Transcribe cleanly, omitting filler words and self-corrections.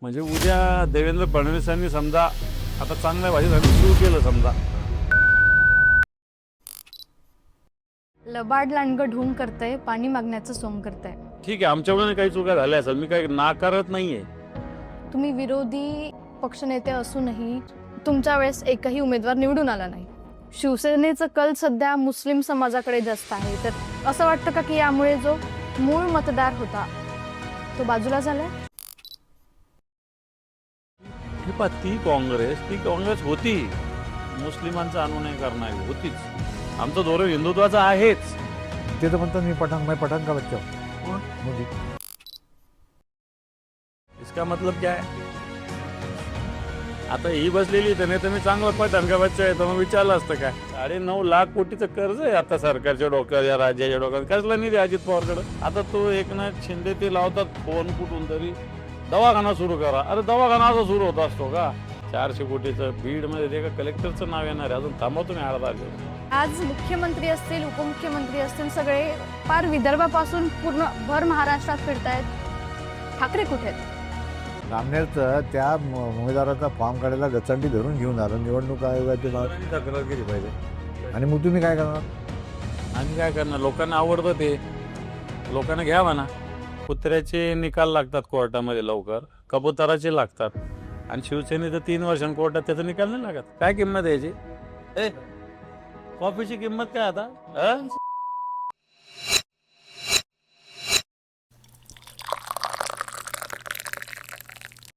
म्हणजे उद्या देवेंद्र फडणवीसांनी समजा आता चांगल्या भाषेसाठी सुरू केलं समजा, लबाड लांडगं ढोंग करतंय, पाणी मागण्याचं सोंग करतंय. ठीक आहे आमच्याकडून काही चुका झाल्या असेल, मी काही नाकारत नाहीये. तुम्ही विरोधी पक्षनेते असूनही तुमच्या वेळेस एकही उमेदवार निवडून आला नाही. शिवसेनेचं कल सध्या मुस्लिम समाजाकडे जास्त आहे. तर असं वाटतं का की यामुळे जो मूळ मतदार होता तो बाजूला झालाय? ही पहा, ती काँग्रेस होती, मुस्लिमांचा अनुनय करणारी होतीच. आमचं धोरण हिंदुत्वाचं आहेच. ते तर म्हणतात मैं पठाण का बच्चा कोण? मोदी. इसका मतलब क्या है? आता ही बसलेली तर नाही तर मी चांगला पठाण का बच्चा आहे तर मग विचारलं असतं काय. 9.5 लाख कोटीचं कर्ज आहे आता सरकारच्या डोक्यावर, या राज्याच्या डोक्यावर. कसला निधी अजित पवारकडे? आता तो एकनाथ शिंदे ते लावतात फोन कुठून तरी, दवाखाना सुरू करा. अरे दवाखाना असा सुरू होत असतो का? 400 कोटीचं बीडमध्ये ते का कलेक्टरचं नाव येणार आहे, अजून थांबा तुम्ही 8 तारखेला. आज मुख्यमंत्री असतील, उपमुख्यमंत्री असतील, सगळे फार विदर्भापासून पूर्ण भर महाराष्ट्रात फिरतायत. ठाकरे कुठे आहेत? नामनेरचं त्या उमेदवाराचा फॉर्म काढायला गचंडी धरून घेऊन आलं निवडणूक आयोगाचे तक्रार केली पाहिजे. आणि मग तुम्ही काय करणार? आणि काय करणार, लोकांना आवडतं ते, लोकांना घ्या म्हणा. कुत्र्याचे निकाल लागतात कोर्टामध्ये लवकर, कबुतराचे लागतात. आणि शिवसेनेचं 3 वर्षांनी कोर्टात त्याचा निकाल नाही लागत. काय किंमत आहे याची? कॉफीची किंमत काय आता?